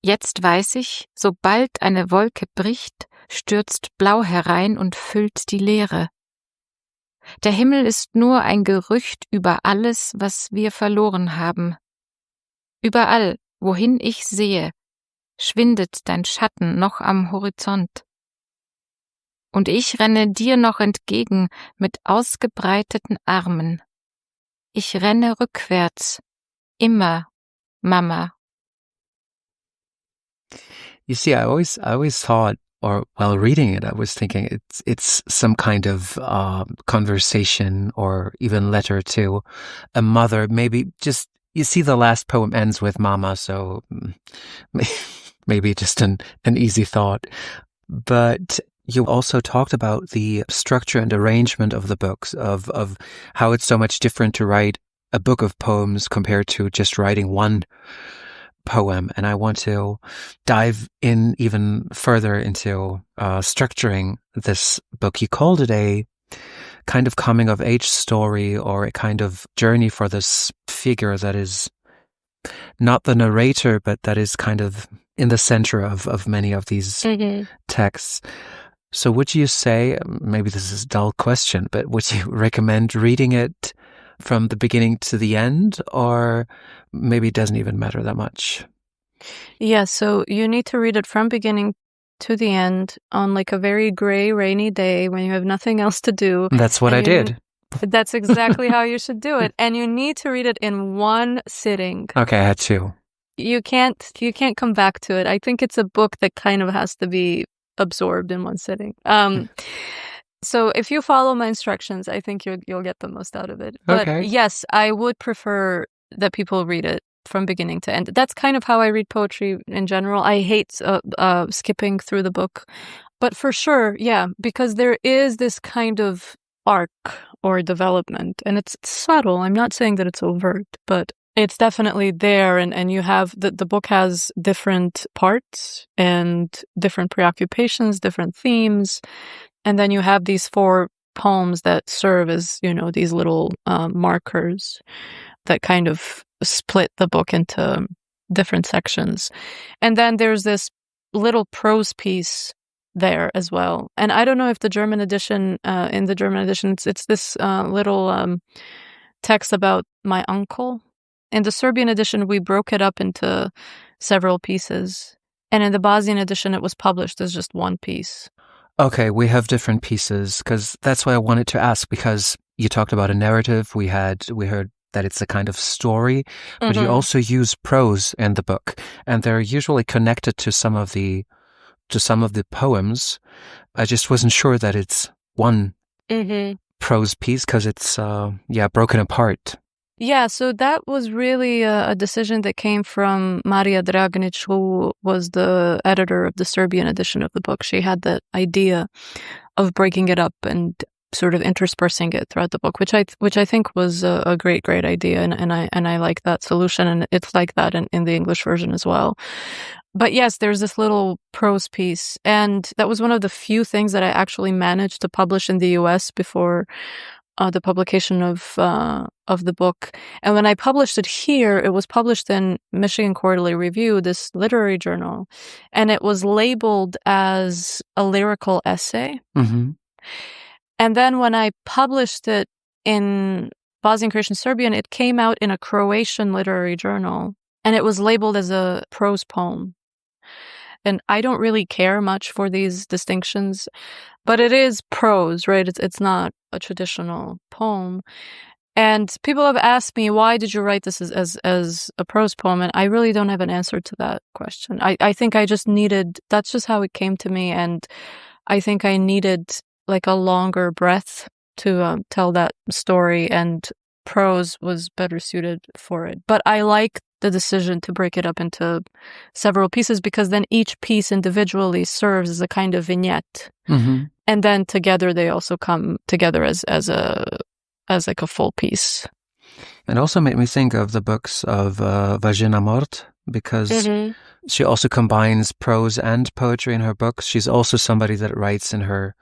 Jetzt weiß ich, sobald eine Wolke bricht, stürzt Blau herein und füllt die Leere. Der Himmel ist nur ein Gerücht über alles, was wir verloren haben. Überall, wohin ich sehe, schwindet dein Schatten noch am Horizont. Und ich renne dir noch entgegen mit ausgebreiteten Armen. Ich renne rückwärts, immer, Mama. You see, I always thought, or while reading it, I was thinking it's some kind of conversation or even letter to a mother. Maybe just, you see, the last poem ends with Mama, so maybe just an easy thought. But you also talked about the structure and arrangement of the books, of how it's so much different to write a book of poems compared to just writing one poem. And I want to dive in even further into structuring this book. You called it a kind of coming of age story, or a kind of journey for this figure that is not the narrator, but that is kind of in the center of many of these texts. So would you say, maybe this is a dull question, but would you recommend reading it from the beginning to the end, or maybe it doesn't even matter that much? Yeah, so you need to read it from beginning to the end on like a very gray, rainy day when you have nothing else to do. That's what I did. That's exactly how you should do it. And you need to read it in one sitting. Okay, I had two. You can't come back to it. I think it's a book that kind of has to be absorbed in one sitting. So if you follow my instructions, I think you'll get the most out of it. But okay. Yes, I would prefer that people read it from beginning to end. That's kind of how I read poetry in general. I hate skipping through the book. But for sure, yeah, because there is this kind of arc or development, and it's subtle. I'm not saying that it's overt, but it's definitely there, and you have the book has different parts and different preoccupations, different themes, and then you have these 4 poems that serve as, these little markers that kind of split the book into different sections. And then there's this little prose piece there as well. And I don't know if the German edition, in the German edition, it's this little text about my uncle. In the Serbian edition, we broke it up into several pieces. And in the Bosnian edition, it was published as just one piece. Okay, we have different pieces, because that's why I wanted to ask, because you talked about a narrative. We heard that it's a kind of story, but you also use prose in the book, and they're usually connected to some of the poems. I just wasn't sure that it's one prose piece, because it's broken apart. Yeah, so that was really a decision that came from Marija Dragnić, who was the editor of the Serbian edition of the book. She had that idea of breaking it up and sort of interspersing it throughout the book, which I think was a great idea, and I like that solution, and it's like that in the English version as well. But yes, there's this little prose piece, and that was one of the few things that I actually managed to publish in the US before the publication of the book. And when I published it here, it was published in Michigan Quarterly Review, this literary journal, and it was labeled as a lyrical essay. And then when I published it in Bosnian Croatian Serbian, it came out in a Croatian literary journal, and it was labeled as a prose poem. And I don't really care much for these distinctions, but it is prose, right? It's not a traditional poem. And people have asked me, why did you write this as a prose poem? And I really don't have an answer to that question. I think I just needed, that's just how it came to me. And I think I needed like a longer breath to tell that story, and prose was better suited for it. But I like the decision to break it up into several pieces, because then each piece individually serves as a kind of vignette. And then together they also come together as like a full piece. It also made me think of the books of Vagina Mort, because She also combines prose and poetry in her books. She's also somebody that writes in her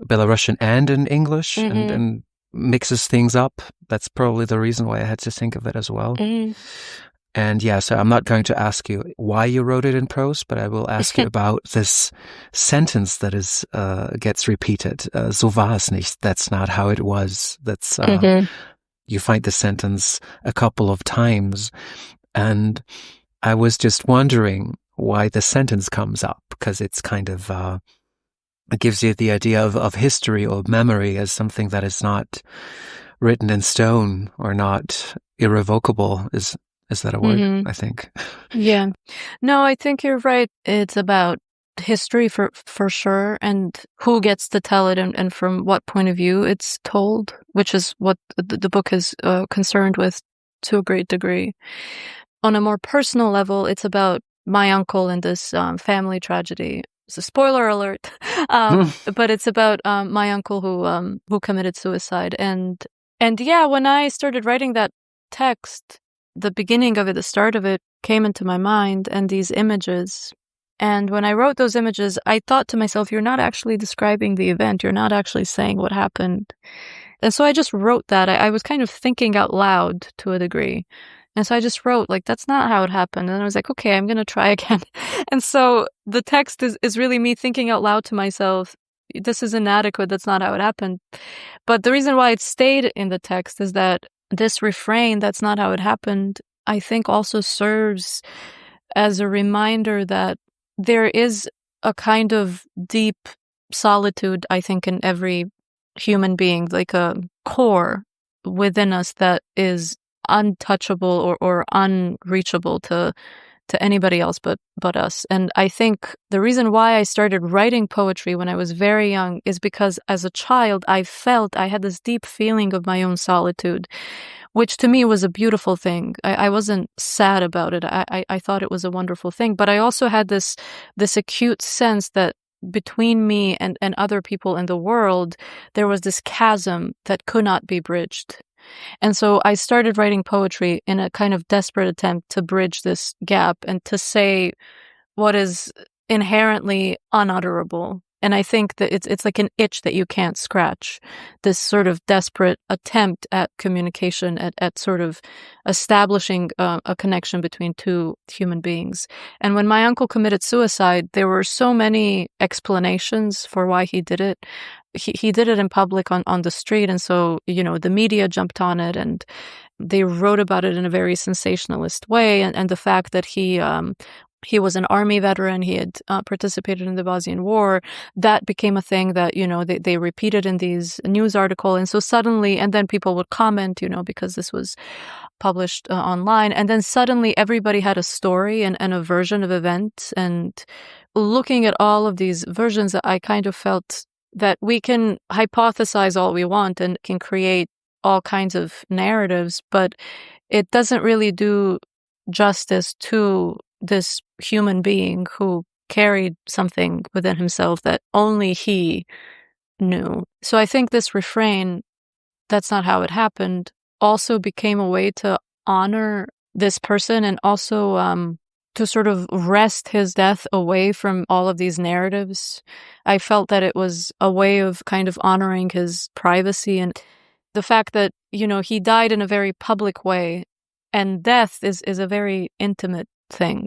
Belarusian and in English and mixes things up. That's probably the reason why I had to think of it as well. And yeah, so I'm not going to ask you why you wrote it in prose, but I will ask you about this sentence that is gets repeated. So war es nicht. That's not how it was. That's you find the sentence a couple of times, and I was just wondering why the sentence comes up, because it's kind of it gives you the idea of history or memory as something that is not written in stone or not irrevocable. Is that a word? I think. Yeah. No, I think you're right. It's about history for sure, and who gets to tell it and from what point of view it's told, which is what the book is concerned with to a great degree. On a more personal level, it's about my uncle and this family tragedy. It's a spoiler alert, but it's about my uncle who committed suicide. And yeah, when I started writing that text, the beginning of it, the start of it, came into my mind, and these images. And when I wrote those images, I thought to myself, you're not actually describing the event. You're not actually saying what happened. And so I just wrote that. I was kind of thinking out loud to a degree. And so I just wrote, like, that's not how it happened. And I was like, okay, I'm going to try again. And so the text is really me thinking out loud to myself, this is inadequate. That's not how it happened. But the reason why it stayed in the text is that this refrain, that's not how it happened, I think also serves as a reminder that there is a kind of deep solitude, I think, in every human being, like a core within us that is untouchable or unreachable to anybody else but us. And I think the reason why I started writing poetry when I was very young is because as a child, I had this deep feeling of my own solitude, which to me was a beautiful thing. I wasn't sad about it. I thought it was a wonderful thing. But I also had this acute sense that between me and other people in the world, there was this chasm that could not be bridged. And so I started writing poetry in a kind of desperate attempt to bridge this gap and to say what is inherently unutterable. And I think that it's like an itch that you can't scratch, this sort of desperate attempt at communication, at sort of establishing a connection between two human beings. And when my uncle committed suicide, there were so many explanations for why he did it. He did it in public on the street. And so, the media jumped on it and they wrote about it in a very sensationalist way. And the fact that he was an army veteran, he had participated in the Bosnian War, that became a thing that, they repeated in these news articles. And so suddenly, and then people would comment, because this was published online. And then suddenly everybody had a story and a version of events. And looking at all of these versions, I kind of felt that we can hypothesize all we want and can create all kinds of narratives, but it doesn't really do justice to this human being who carried something within himself that only he knew. So I think this refrain, that's not how it happened, also became a way to honor this person and also to sort of wrest his death away from all of these narratives. I felt that it was a way of kind of honoring his privacy and the fact that, he died in a very public way, and death is a very intimate thing.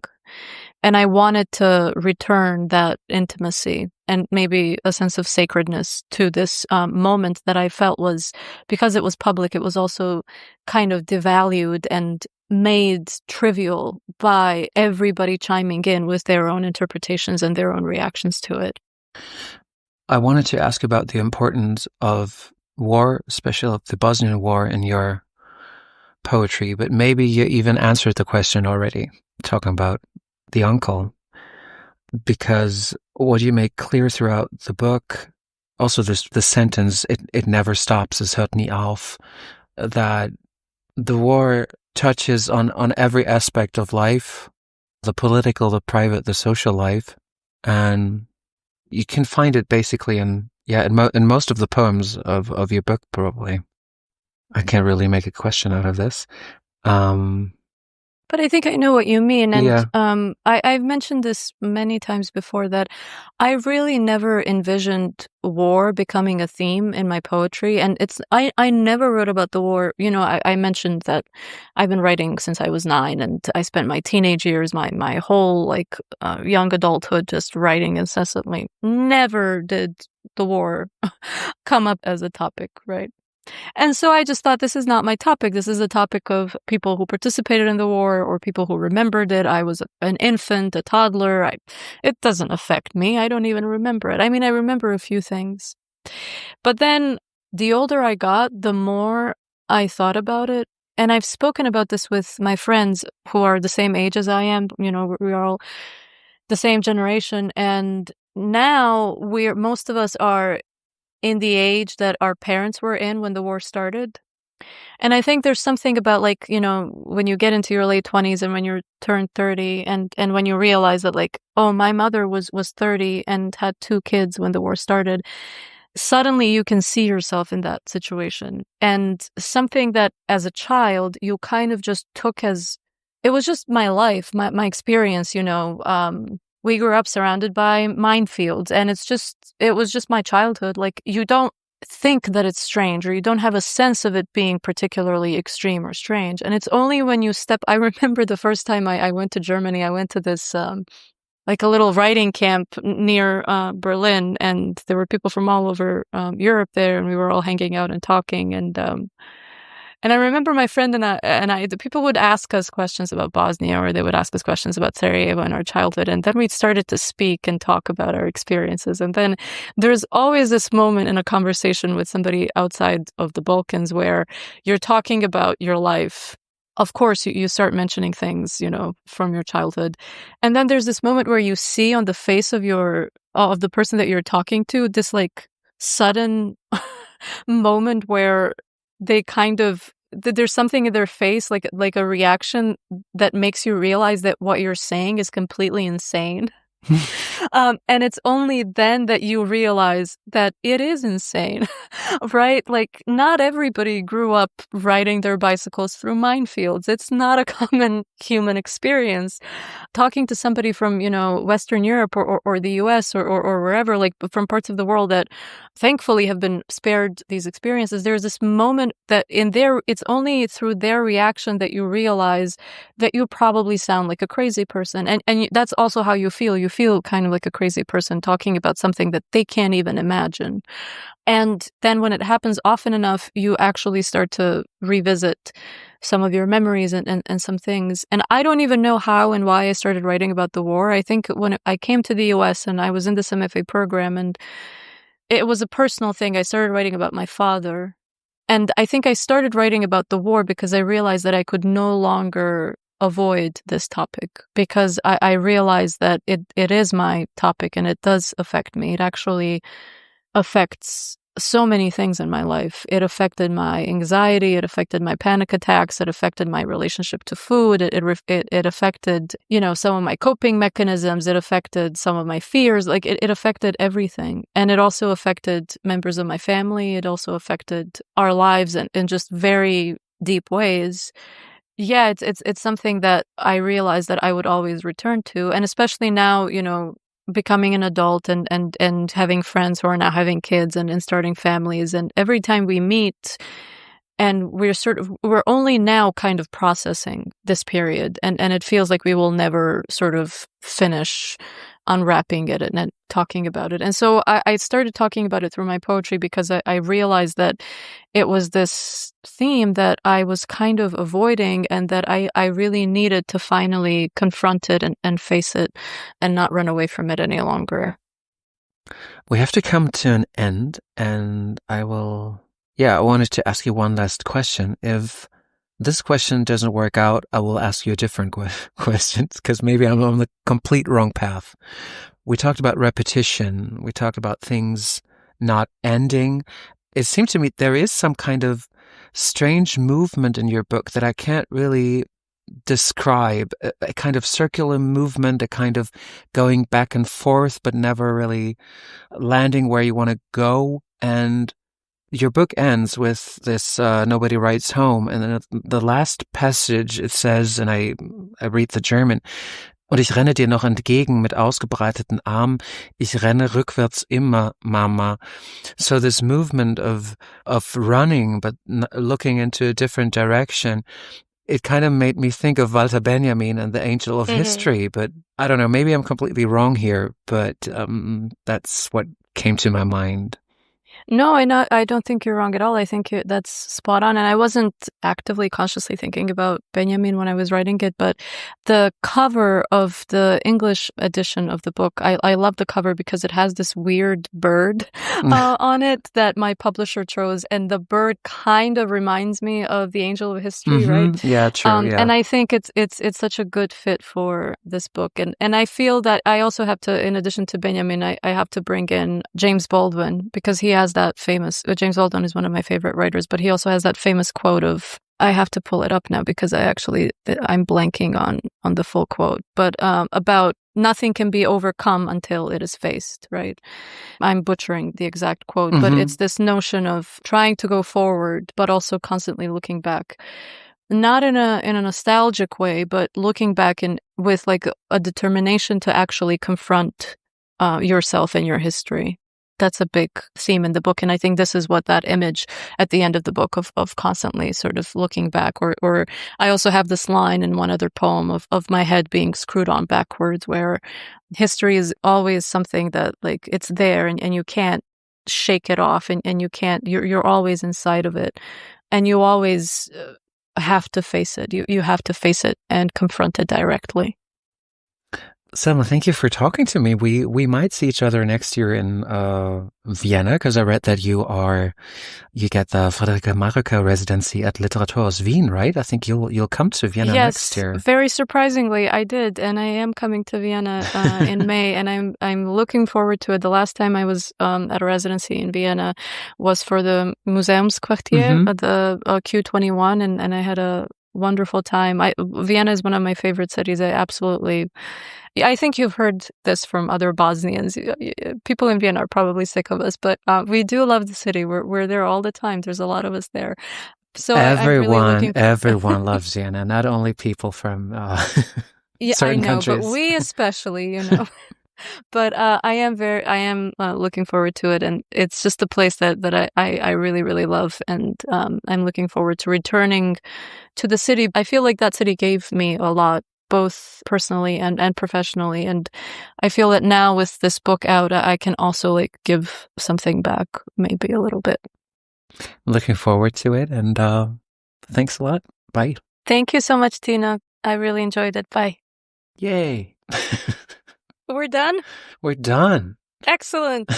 And I wanted to return that intimacy and maybe a sense of sacredness to this moment that I felt was, because it was public, it was also kind of devalued and made trivial by everybody chiming in with their own interpretations and their own reactions to it. I wanted to ask about the importance of war, especially of the Bosnian War, in your poetry, but maybe you even answered the question already, talking about the uncle, because what you make clear throughout the book, also the sentence, it never stops, es hört nie auf, that the war touches on every aspect of life, the political, the private, the social life, and you can find it basically in most of the poems of your book, probably. I can't really make a question out of this. But I think I know what you mean. And Yeah. I've mentioned this many times before that I really never envisioned war becoming a theme in my poetry. And I never wrote about the war. You know, I mentioned that I've been writing since I was 9, and I spent my teenage years, my whole young adulthood just writing incessantly. Never did the war come up as a topic, right? And so I just thought, this is not my topic. This is a topic of people who participated in the war or people who remembered it. I was an infant, a toddler. It doesn't affect me. I don't even remember it. I mean, I remember a few things. But then the older I got, the more I thought about it. And I've spoken about this with my friends who are the same age as I am. You know, we are all the same generation. And now most of us are in the age that our parents were in when the war started. And I think there's something about when you get into your late 20s and when you turn 30 and when you realize that oh, my mother was 30 and had 2 kids when the war started. Suddenly you can see yourself in that situation. And something that as a child you kind of just took as, it was just my life, my experience, we grew up surrounded by minefields, and it was just my childhood. You don't think that it's strange, or you don't have a sense of it being particularly extreme or strange. And it's only when you I remember the first time I went to Germany, I went to this, a little writing camp near Berlin, and there were people from all over Europe there, and we were all hanging out and talking. And I remember my friend and I, the people would ask us questions about Bosnia, or they would ask us questions about Sarajevo and our childhood. And then we started to speak and talk about our experiences. And then there's always this moment in a conversation with somebody outside of the Balkans where you're talking about your life. Of course, you start mentioning things, from your childhood. And then there's this moment where you see on the face of the person that you're talking to, this sudden moment where they there's something in their face, like a reaction that makes you realize that what you're saying is completely insane. And it's only then that you realize that it is insane, right? Not everybody grew up riding their bicycles through minefields. It's not a common human experience. Talking to somebody from, Western Europe or the US or wherever, from parts of the world that thankfully have been spared these experiences, there's this moment that it's only through their reaction that you realize that you probably sound like a crazy person. And that's also how you feel. You feel kind of like a crazy person talking about something that they can't even imagine. And then when it happens often enough, you actually start to revisit some of your memories and some things. And I don't even know how and why I started writing about the war. I think when I came to the US and I was in this MFA program, and it was a personal thing. I started writing about my father. And I think I started writing about the war because I realized that I could no longer avoid this topic, because I realized that it is my topic and it does affect me. It actually affects so many things in my life. It affected my anxiety. It affected my panic attacks. It affected my relationship to food. It affected, some of my coping mechanisms. It affected some of my fears. It affected everything. And it also affected members of my family. It also affected our lives in just very deep ways. Yeah, it's something that I realized that I would always return to. And especially now, becoming an adult and having friends who are now having kids and starting families. And every time we meet, and we're only now kind of processing this period. And it feels like we will never sort of finish unwrapping it and talking about it. And so I started talking about it through my poetry because I realized that it was this theme that I was kind of avoiding, and that I really needed to finally confront it and face it and not run away from it any longer. We have to come to an end, and I wanted to ask you one last question. If this question doesn't work out, I will ask you a different question, because maybe I'm on the complete wrong path. We talked about repetition. We talked about things not ending. It seemed to me there is some kind of strange movement in your book that I can't really describe, a kind of circular movement, a kind of going back and forth, but never really landing where you want to go. And your book ends with this nobody writes home, and then the last passage it says, and I read the German, und ich renne dir noch entgegen mit ausgebreiteten Armen, ich renne rückwärts immer, Mama. So this movement of running but looking into a different direction, it kind of made me think of Walter Benjamin and the Angel of History, but I don't know, maybe I'm completely wrong here, but that's what came to my mind. No, I don't think you're wrong at all. I think that's spot on. And I wasn't actively, consciously thinking about Benjamin when I was writing it, but the cover of the English edition of the book, I love the cover because it has this weird bird on it that my publisher chose. And the bird kind of reminds me of the Angel of History, right? Yeah, true. Yeah. And I think it's such a good fit for this book. And I feel that I also have to, in addition to Benjamin, I have to bring in James Baldwin, because he has that famous, James Baldwin is one of my favorite writers, but he also has that famous quote of, I have to pull it up now because I'm blanking on the full quote, but about nothing can be overcome until it is faced, right? I'm butchering the exact quote, but it's this notion of trying to go forward, but also constantly looking back. Not in a nostalgic way, but looking back with like a determination to actually confront yourself and your history. That's a big theme in the book. And I think this is what that image at the end of the book of constantly sort of looking back, or I also have this line in one other poem of my head being screwed on backwards, where history is always something that like it's there and you can't shake it off and you're always inside of it, and you always have to face it. You have to face it and confront it directly. Selma, thank you for talking to me. We might see each other next year in Vienna, because I read that you get the Friederike Mareke residency at Literaturpalast Wien, right? I think you'll come to Vienna next year. Yes, very surprisingly, I did, and I am coming to Vienna in May, and I'm looking forward to it. The last time I was at a residency in Vienna was for the Museumsquartier, the Q21, and I had a wonderful time. Vienna is one of my favorite cities. I think you've heard this from other Bosnians. People in Vienna are probably sick of us, but we do love the city. We're there all the time. There's a lot of us there. So everyone loves Vienna, not only people from certain countries. But we especially, But I am looking forward to it, and it's just a place that I really, really love, and I'm looking forward to returning to the city. I feel like that city gave me a lot, both personally and professionally, and I feel that now with this book out, I can also like give something back, maybe a little bit. Looking forward to it, and thanks a lot. Bye. Thank you so much, Tina. I really enjoyed it. Bye. Yay. We're done? We're done. Excellent.